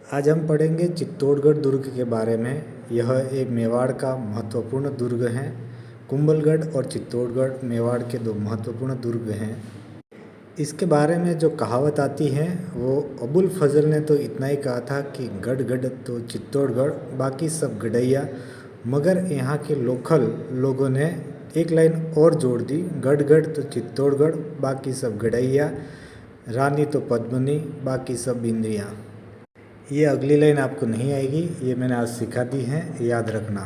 आज हम पढ़ेंगे चित्तौड़गढ़ दुर्ग के बारे में। यह एक मेवाड़ का महत्वपूर्ण दुर्ग है। कुंभलगढ़ और चित्तौड़गढ़ मेवाड़ के दो महत्वपूर्ण दुर्ग हैं। इसके बारे में जो कहावत आती है वो अबुल फजल ने तो इतना ही कहा था कि गढ़ गढ़ तो चित्तौड़गढ़, बाकी सब गढ़ैया। मगर यहाँ के लोकल लोगों ने एक लाइन और जोड़ दी, गढ़ गढ़ तो चित्तौड़गढ़, बाकी सब गढ़ैया। रानी तो पद्मिनी, बाकी सब इंद्रियाँ। ये अगली लाइन आपको नहीं आएगी, ये मैंने आज सिखा दी है, याद रखना।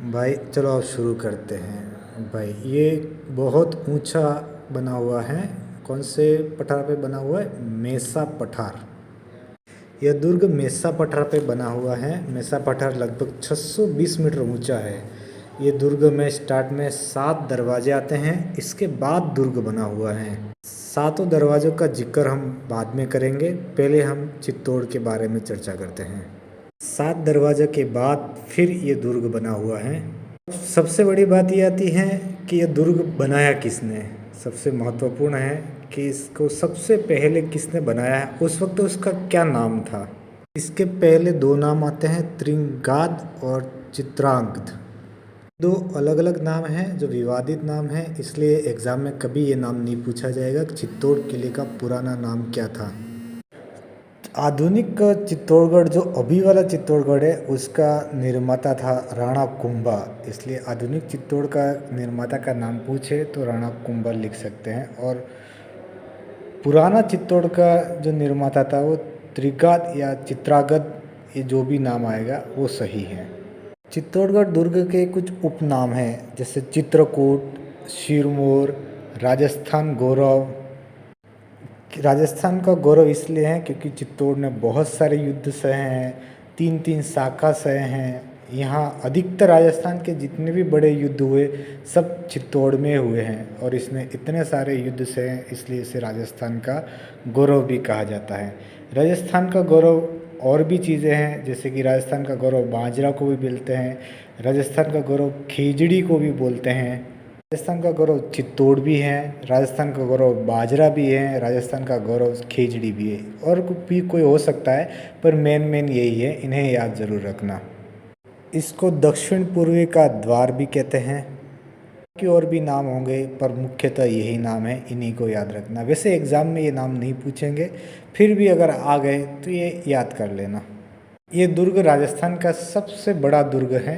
भाई चलो अब शुरू करते हैं। भाई ये बहुत ऊंचा बना हुआ है। कौन से पठार पे बना हुआ है? मेसा पठार। यह दुर्ग मेसा पठार पे बना हुआ है। मेसा पठार लगभग 620 मीटर ऊंचा है। ये दुर्ग में स्टार्ट में 7 दरवाजे आते हैं, इसके बाद दुर्ग बना हुआ है। सातों दरवाज़ों का जिक्र हम बाद में करेंगे, पहले हम चित्तौड़ के बारे में चर्चा करते हैं। 7 दरवाज़ों के बाद फिर ये दुर्ग बना हुआ है। सबसे बड़ी बात ये आती है कि यह दुर्ग बनाया किसने। सबसे महत्वपूर्ण है कि इसको सबसे पहले किसने बनाया है, उस वक्त उसका क्या नाम था। इसके पहले 2 नाम आते हैं, त्रिंगाद और चित्रांगद। 2 अलग अलग नाम हैं जो विवादित नाम हैं, इसलिए एग्ज़ाम में कभी ये नाम नहीं पूछा जाएगा कि चित्तौड़ किले का पुराना नाम क्या था। आधुनिक चित्तौड़गढ़ जो अभी वाला चित्तौड़गढ़ है उसका निर्माता था राणा कुंभा, इसलिए आधुनिक चित्तौड़ का निर्माता का नाम पूछे तो राणा कुंभा लिख सकते हैं। और पुराना चित्तौड़ का जो निर्माता था वो त्रिगाद या चित्रागद, ये जो भी नाम आएगा वो सही है। चित्तौड़गढ़ दुर्ग के कुछ उपनाम हैं, जैसे चित्रकूट, सिरमौर, राजस्थान गौरव। राजस्थान का गौरव इसलिए है क्योंकि चित्तौड़ ने बहुत सारे युद्ध सहे हैं, 3-3 शाखा सहे हैं। यहाँ अधिकतर राजस्थान के जितने भी बड़े युद्ध हुए सब चित्तौड़ में हुए हैं, और इसने इतने सारे युद्ध सहे हैं इसलिए इसे राजस्थान का गौरव भी कहा जाता है। राजस्थान का गौरव और भी चीज़ें हैं, जैसे कि राजस्थान का गौरव बाजरा को भी बोलते हैं, राजस्थान का गौरव खिचड़ी को भी बोलते हैं, राजस्थान का गौरव चित्तौड़ भी है, राजस्थान का गौरव बाजरा भी है, राजस्थान का गौरव खिचड़ी भी है, और भी कोई हो सकता है, पर मेन यही है, इन्हें याद ज़रूर रखना। इसको दक्षिण पूर्वी का द्वार भी कहते हैं, कि और भी नाम होंगे पर मुख्यतः यही नाम है, इन्हीं को याद रखना। वैसे एग्ज़ाम में ये नाम नहीं पूछेंगे, फिर भी अगर आ गए तो ये याद कर लेना। ये दुर्ग राजस्थान का सबसे बड़ा दुर्ग है।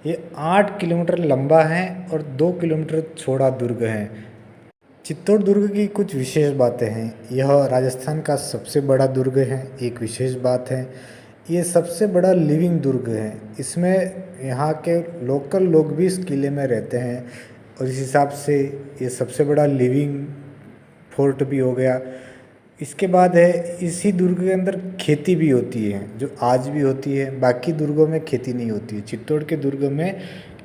ये 8 किलोमीटर लंबा है और 2 किलोमीटर चौड़ा दुर्ग है। चित्तौड़ दुर्ग की कुछ विशेष बातें हैं। यह राजस्थान का सबसे बड़ा दुर्ग है, एक विशेष बात है। ये सबसे बड़ा लिविंग दुर्ग है। इसमें यहाँ के लोकल लोग भी इस किले में रहते हैं, और इस हिसाब से ये सबसे बड़ा लिविंग फोर्ट भी हो गया। इसके बाद है, इसी दुर्ग के अंदर खेती भी होती है, जो आज भी होती है। बाकी दुर्गों में खेती नहीं होती है, चित्तौड़ के दुर्ग में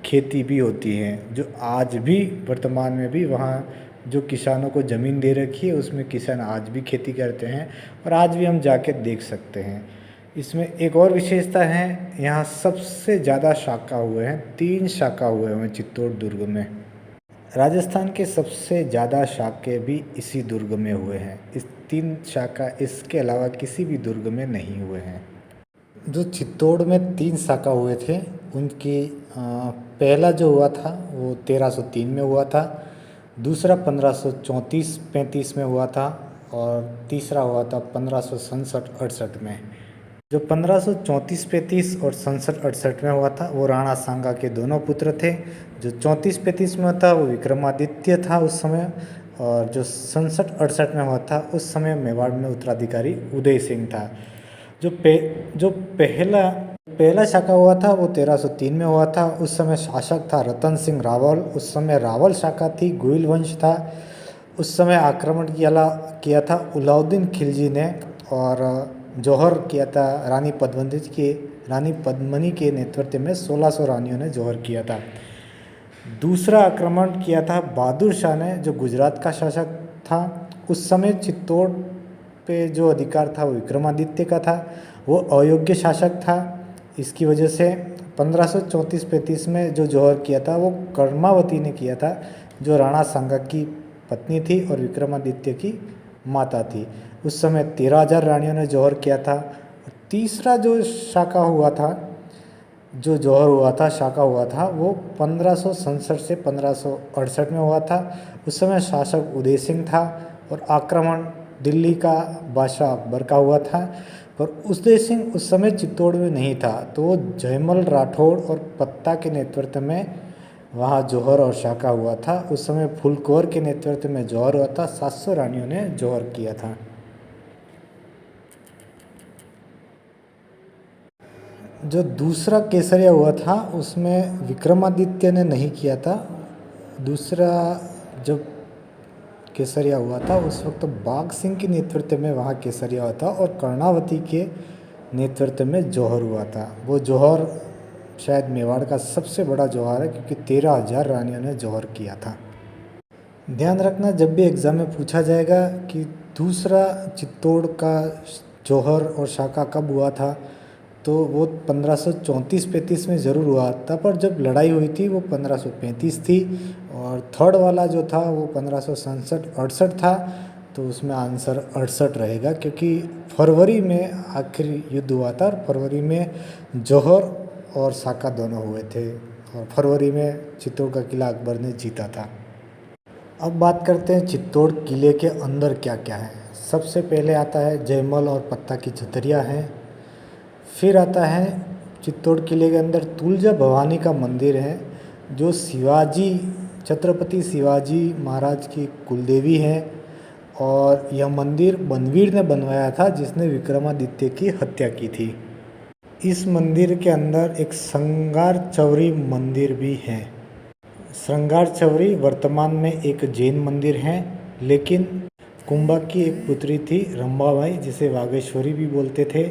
खेती भी होती है, जो आज भी वर्तमान में भी वहाँ जो किसानों को ज़मीन दे रखी है उसमें किसान आज भी खेती करते हैं, और आज भी हम जाके देख सकते हैं। इसमें एक और विशेषता है, यहाँ सबसे ज़्यादा शाखा हुए हैं, 3 शाखा हुए हैं चित्तौड़ दुर्ग में। राजस्थान के सबसे ज़्यादा शाखे भी इसी दुर्ग में हुए हैं। इस 3 शाखा इसके अलावा किसी भी दुर्ग में नहीं हुए हैं। जो चित्तौड़ में 3 शाखा हुए थे उनकी पहला जो हुआ था वो 1303 में हुआ था, दूसरा 1534-35 में हुआ था, और तीसरा हुआ था 1567-68 में। जो 1534-35 और 67-68 में हुआ था वो राणा सांगा के दोनों पुत्र थे। जो 34-35 में था वो विक्रमादित्य था उस समय, और जो 67-68 में हुआ था उस समय मेवाड़ में उत्तराधिकारी उदय सिंह था। जो पहला शाखा हुआ था वो 1303 में हुआ था। उस समय शासक था रतन सिंह रावल। उस समय रावल शाखा थी, गोइल वंश था। उस समय आक्रमण किया था अलाउद्दीन खिलजी ने, और जौहर किया था रानी पद्मिनी के नेतृत्व में 1600 रानियों ने जौहर किया था। दूसरा आक्रमण किया था बहादुर शाह ने, जो गुजरात का शासक था। उस समय चित्तौड़ पे जो अधिकार था वो विक्रमादित्य का था, वो अयोग्य शासक था। इसकी वजह से 1534-35 में जो जौहर किया था वो कर्मावती ने किया था, जो राणा सांगा की पत्नी थी और विक्रमादित्य की माता थी। उस समय 13,000 रानियों ने जौहर किया था। तीसरा जो शाका हुआ था, जो जौहर हुआ था, शाका हुआ था, वो 1567 से 1568 में हुआ था। उस समय शासक उदय सिंह था और आक्रमण दिल्ली का बादशाह अकबर का हुआ था। पर उदय सिंह उस समय चित्तौड़ में नहीं था, तो वो जयमल राठौड़ और पत्ता के नेतृत्व में वहाँ जौहर और शाका हुआ था। उस समय फूलकुंवर के नेतृत्व में जौहर हुआ था। 700 रानियों ने जौहर किया था। जो दूसरा केसरिया हुआ था उसमें विक्रमादित्य ने नहीं किया था। दूसरा जब केसरिया हुआ था उस वक्त तो बाघ सिंह के नेतृत्व में वहाँ केसरिया हुआ था और कर्णावती के नेतृत्व में जौहर हुआ था। वो जौहर शायद मेवाड़ का सबसे बड़ा जौहर है, क्योंकि 13,000 रानियों ने जौहर किया था। ध्यान रखना, जब भी एग्ज़ाम में पूछा जाएगा कि दूसरा चित्तौड़ का जौहर और शाका कब हुआ था, तो वो 1534-35 में ज़रूर हुआ था, पर जब लड़ाई हुई थी वो 1535 थी। और थर्ड वाला जो था वो 1567-68 था, तो उसमें आंसर 68 रहेगा, क्योंकि फरवरी में आखिरी युद्ध हुआ था और फरवरी में जौहर और शाका दोनों हुए थे और फरवरी में चित्तौड़ का किला अकबर ने जीता था। अब बात करते हैं चित्तौड़ किले के अंदर क्या क्या है। सबसे पहले आता है जयमल और पत्ता की छतरियाँ हैं। फिर आता है चित्तौड़ किले के अंदर तुलजा भवानी का मंदिर है, जो छत्रपति शिवाजी महाराज की कुलदेवी है। और यह मंदिर बनवीर ने बनवाया था, जिसने विक्रमादित्य की हत्या की थी। इस मंदिर के अंदर एक श्रृंगार चौरी मंदिर भी है। श्रृंगार चौरी वर्तमान में एक जैन मंदिर है, लेकिन कुंभा की एक पुत्री थी रंभाबाई, जिसे वागेश्वरी भी बोलते थे।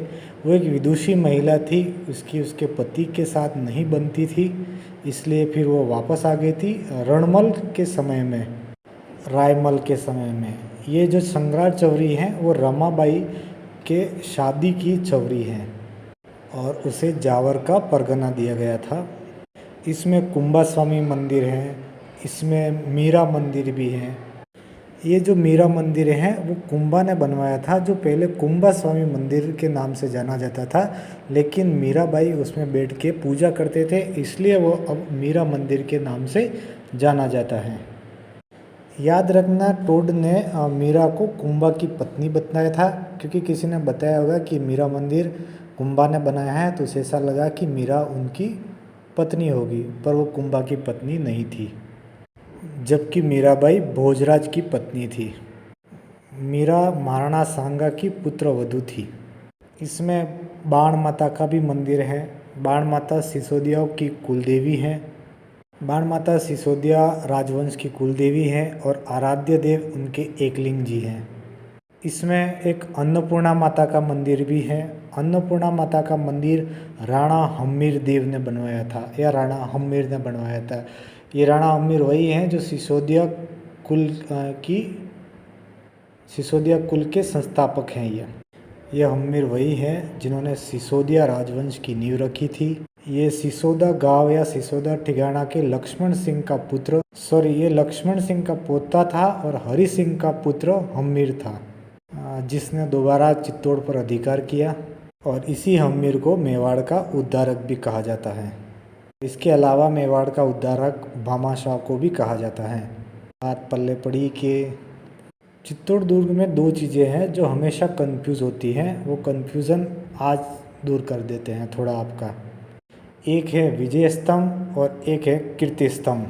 वो एक विदुषी महिला थी, उसके पति के साथ नहीं बनती थी, इसलिए फिर वो वापस आ गई थी रणमल के समय में, रायमल के समय में। ये जो श्रृंगार चौरी है वो रमाबाई के शादी की चौरी है और उसे जावर का परगना दिया गया था। इसमें कुंभा स्वामी मंदिर है, इसमें मीरा मंदिर भी है। ये जो मीरा मंदिर है वो कुंभा ने बनवाया था, जो पहले कुंभा स्वामी मंदिर के नाम से जाना जाता था, लेकिन मीराबाई उसमें बैठ के पूजा करते थे, इसलिए वो अब मीरा मंदिर के नाम से जाना जाता है। याद रखना, टोड ने मीरा को कुंभा की पत्नी बताया था, क्योंकि किसी ने बताया होगा कि मीरा मंदिर कुंभा ने बनाया है, तो उसे ऐसा लगा कि मीरा उनकी पत्नी होगी, पर वो कुंभा की पत्नी नहीं थी, जबकि मीराबाई भोजराज की पत्नी थी। मीरा महाराणा सांगा की पुत्रवधू थी। इसमें बाण माता का भी मंदिर है। बाण माता सिसोदियाओं की कुलदेवी हैं। बाण माता सिसोदिया राजवंश की कुलदेवी हैं और आराध्य देव उनके एकलिंग जी हैं। इसमें एक अन्नपूर्णा माता का मंदिर भी है। अन्नपूर्णा माता का मंदिर राणा हम्मीर देव ने बनवाया था, या राणा हम्मीर ने बनवाया था। ये राणा हम्मीर वही हैं जो सिसोदिया कुल के संस्थापक हैं। ये हम्मीर वही हैं जिन्होंने सिसोदिया राजवंश की नींव रखी थी। ये सिसोदा गांव या सिसोदा ठिकाना के लक्ष्मण सिंह का पुत्र, ये लक्ष्मण सिंह का पोता था और हरि सिंह का पुत्र हम्मीर था, जिसने दोबारा चित्तौड़ पर अधिकार किया। और इसी हम्मीर को मेवाड़ का उद्धारक भी कहा जाता है। इसके अलावा मेवाड़ का उद्धारक भामाशाह को भी कहा जाता है। बात पल्ले पड़ी कि चित्तौड़ दुर्ग में दो चीज़ें हैं जो हमेशा कंफ्यूज होती हैं, वो कंफ्यूजन आज दूर कर देते हैं थोड़ा आपका। एक है विजय स्तंभ और एक है कीर्ति स्तंभ।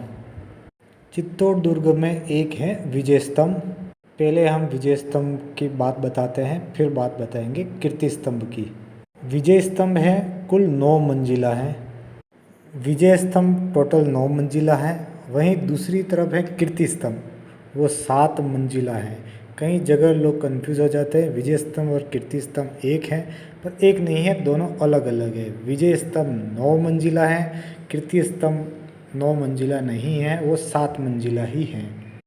चित्तौड़ दुर्ग में एक है विजय स्तंभ। पहले हम विजय स्तंभ की बात बताते हैं, फिर बात बताएंगे कीर्ति स्तंभ की। विजय स्तंभ है कुल 9 मंजिला है। विजय स्तंभ टोटल 9 मंजिला है। वहीं दूसरी तरफ है कीर्ति स्तंभ, वो 7 मंजिला है। कई जगह लोग कंफ्यूज हो जाते हैं, विजय स्तंभ और कीर्ति स्तंभ एक है, पर एक नहीं है, दोनों अलग अलग है। विजय स्तंभ 9 मंजिला है, कीर्ति स्तंभ 9 मंजिला नहीं है, वो 7 मंजिला ही है।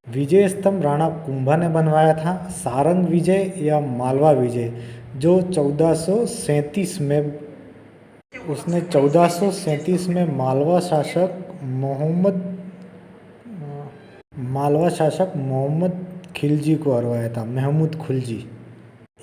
विजय स्तंभ राणा कुंभा ने बनवाया था। सारंग विजय या मालवा विजय, जो 1437 में, उसने 1437 में मालवा शासक मोहम्मद खिलजी को हरवाया था, महमूद खिलजी।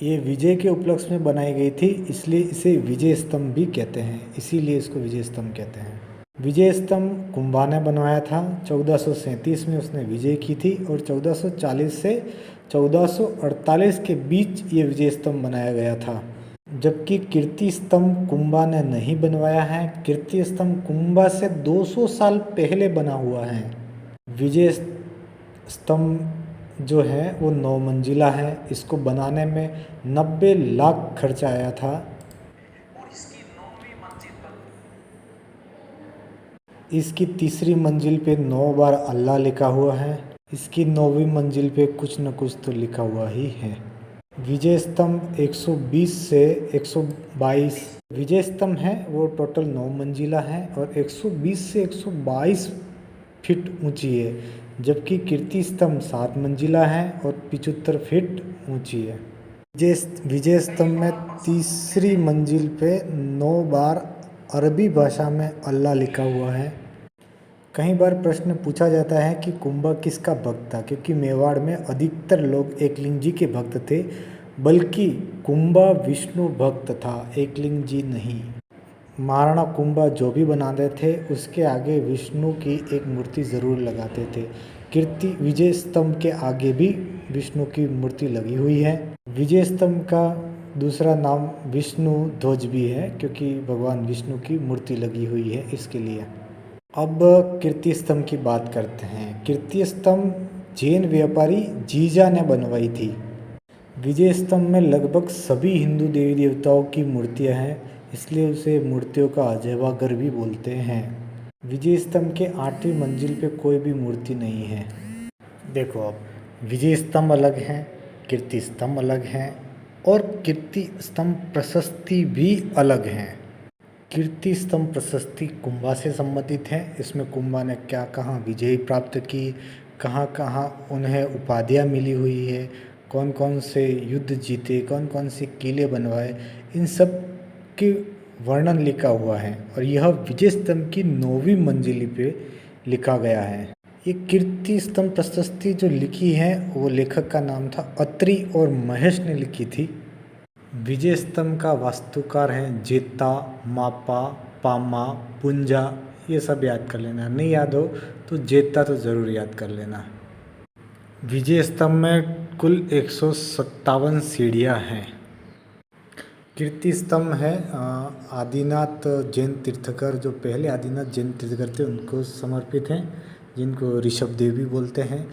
ये विजय के उपलक्ष्य में बनाई गई थी, इसलिए इसे विजय स्तंभ भी कहते हैं, इसीलिए इसको विजय स्तंभ कहते हैं। विजय स्तंभ कुंभा ने बनवाया था। 1437 में उसने विजय की थी और 1440 से 1448 के बीच ये विजय स्तंभ बनाया गया था। जबकि कीर्ति स्तंभ कुंभा ने नहीं बनवाया है। कीर्ति स्तंभ कुंभा से 200 साल पहले बना हुआ है। विजय स्तंभ जो है वो 9 मंजिला है। इसको बनाने में 90 लाख खर्चा आया था। इसकी तीसरी मंजिल पे 9 बार अल्लाह लिखा हुआ है। इसकी 9वीं मंजिल पे कुछ न कुछ तो लिखा हुआ ही है। विजय स्तंभ 120 से 122 विजय स्तंभ है, वो टोटल 9 मंजिला है और 120 से 122 फीट ऊंची है। जबकि कीर्ति स्तंभ 7 मंजिला है और 75 फीट ऊंची है। विजय स्तंभ में तीसरी मंजिल पे 9 बार अरबी भाषा में अल्लाह लिखा हुआ है। कई बार प्रश्न पूछा जाता है कि कुंभा किसका भक्त था, क्योंकि मेवाड़ में अधिकतर लोग एकलिंग जी के भक्त थे, बल्कि कुंभा विष्णु भक्त था, एकलिंग जी नहीं। महाराणा कुंभा जो भी बनाते थे उसके आगे विष्णु की एक मूर्ति ज़रूर लगाते थे। कीर्ति विजय स्तंभ के आगे भी विष्णु की मूर्ति लगी हुई है। विजय स्तंभ का दूसरा नाम विष्णु ध्वज भी है, क्योंकि भगवान विष्णु की मूर्ति लगी हुई है इसके लिए। अब कीर्ति स्तंभ की बात करते हैं। कीर्ति स्तंभ जैन व्यापारी जीजा ने बनवाई थी। विजय स्तंभ में लगभग सभी हिंदू देवी देवताओं की मूर्तियां हैं, इसलिए उसे मूर्तियों का अजैवाघर भी बोलते हैं। विजय स्तंभ के 8वीं मंजिल पे कोई भी मूर्ति नहीं है। देखो अब विजय स्तंभ अलग है, कीर्ति स्तंभ अलग है और कीर्ति स्तंभ प्रशस्ति भी अलग है। कीर्ति स्तंभ प्रशस्ति कुंभा से संबंधित है। इसमें कुंभा ने क्या कहाँ विजय प्राप्त की, कहाँ कहाँ उन्हें उपाधियाँ मिली हुई है, कौन कौन से युद्ध जीते, कौन कौन से किले बनवाए, इन सब के वर्णन लिखा हुआ है और यह विजय स्तंभ की 9वीं मंजिल पे लिखा गया है। ये कीर्ति स्तंभ प्रशस्ति जो लिखी है वो लेखक का नाम था अत्रि और महेश ने लिखी थी। विजय स्तंभ का वास्तुकार है जेता, मापा, पामा, पुंजा, ये सब याद कर लेना। नहीं याद हो तो जेता तो ज़रूर याद कर लेना। विजय स्तंभ में कुल 157 सीढ़ियाँ हैं। कीर्ति स्तंभ है आदिनाथ जैन तीर्थकर, जो पहले आदिनाथ जैन तीर्थकर थे उनको समर्पित हैं, जिनको ऋषभ देव भी बोलते हैं।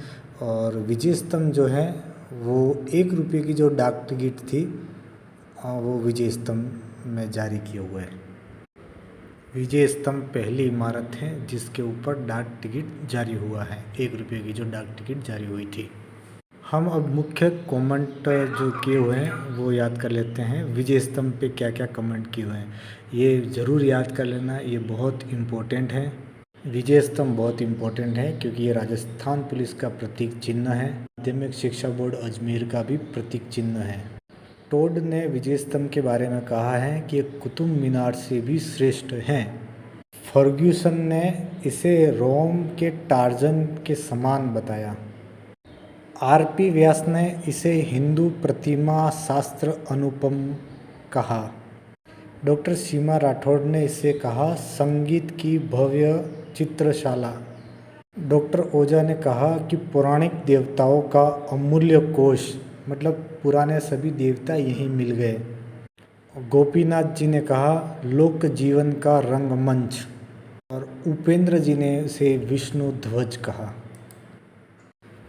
और विजय स्तंभ जो है वो 1 रुपये की जो डाक टिकट थी वो विजय स्तंभ में जारी किए हुए है। विजय स्तंभ पहली इमारत है जिसके ऊपर डाक टिकट जारी हुआ है। 1 रुपये की जो डाक टिकट जारी हुई थी। हम अब मुख्य कमेंट जो किए हुए हैं वो याद कर लेते हैं। विजय स्तंभ पे क्या क्या कमेंट किए हुए हैं ये ज़रूर याद कर लेना, ये बहुत इम्पोर्टेंट है। विजय स्तंभ बहुत इम्पोर्टेंट है क्योंकि ये राजस्थान पुलिस का प्रतीक चिन्ह है। माध्यमिक शिक्षा बोर्ड अजमेर का भी प्रतीक चिन्ह है। टोड ने विजय स्तंभ के बारे में कहा है कि ये कुतुब मीनार से भी श्रेष्ठ हैं। फर्ग्यूसन ने इसे रोम के टार्जन के समान बताया। आरपी व्यास ने इसे हिंदू प्रतिमा शास्त्र अनुपम कहा। डॉक्टर सीमा राठौड़ ने इसे कहा संगीत की भव्य चित्रशाला। डॉक्टर ओझा ने कहा कि पौराणिक देवताओं का अमूल्य कोश, मतलब पुराने सभी देवता यहीं मिल गए। गोपीनाथ जी ने कहा लोक जीवन का रंगमंच। और उपेंद्र जी ने इसे विष्णु ध्वज कहा।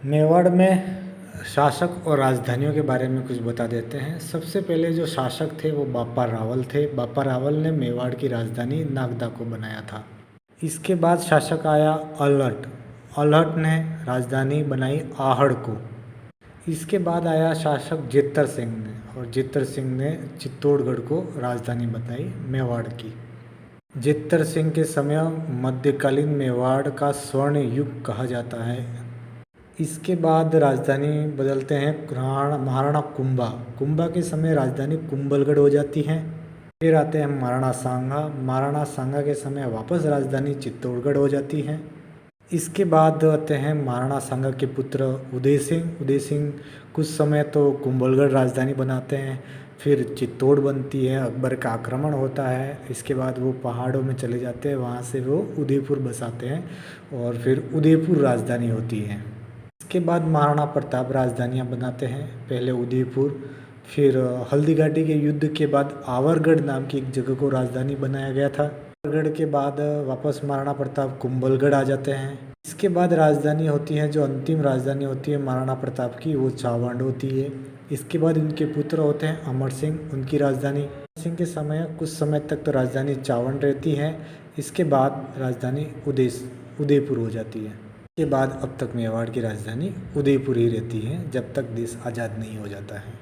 मेवाड़ में शासक और राजधानियों के बारे में कुछ बता देते हैं। सबसे पहले जो शासक थे वो बापा रावल थे। बापा रावल ने मेवाड़ की राजधानी नागदा को बनाया था। इसके बाद शासक आया अल्हट। अल्हट ने राजधानी बनाई आहड़ को। इसके बाद आया शासक जेतर सिंह ने, और जेतर सिंह ने चित्तौड़गढ़ को राजधानी बताई मेवाड़ की। जेतर सिंह के समय मध्यकालीन मेवाड़ का स्वर्ण युग कहा जाता है। इसके बाद राजधानी बदलते हैं महाराणा कुंभा। कुंभा के समय राजधानी कुंभलगढ़ हो जाती है। फिर आते हैं महाराणा सांगा। महाराणा सांगा के समय वापस राजधानी चित्तौड़गढ़ हो जाती है। इसके बाद आते हैं महाराणा सांगा के पुत्र उदय सिंह। उदय सिंह कुछ समय तो कुंभलगढ़ राजधानी बनाते हैं, फिर चित्तौड़ बनती है, अकबर का आक्रमण होता है। इसके बाद वो पहाड़ों में चले जाते हैं, वहाँ से वो उदयपुर बसाते हैं और फिर उदयपुर राजधानी होती है। इसके बाद महाराणा प्रताप राजधानियाँ बनाते हैं, पहले उदयपुर, फिर हल्दीघाटी के युद्ध के बाद आवरगढ़ नाम की एक जगह को राजधानी बनाया गया था। आवरगढ़ के बाद वापस महाराणा प्रताप कुंभलगढ़ आ जाते हैं। इसके बाद राजधानी होती है, जो अंतिम राजधानी होती है महाराणा प्रताप की, वो चावंड होती है। इसके बाद इनके पुत्र होते हैं अमर सिंह, उनकी राजधानी। अमर सिंह के समय कुछ समय तक तो राजधानी चावंड रहती है। इसके बाद राजधानी उदयपुर हो जाती है। इसके बाद अब तक मेवाड़ की राजधानी उदयपुर ही रहती है, जब तक देश आज़ाद नहीं हो जाता है।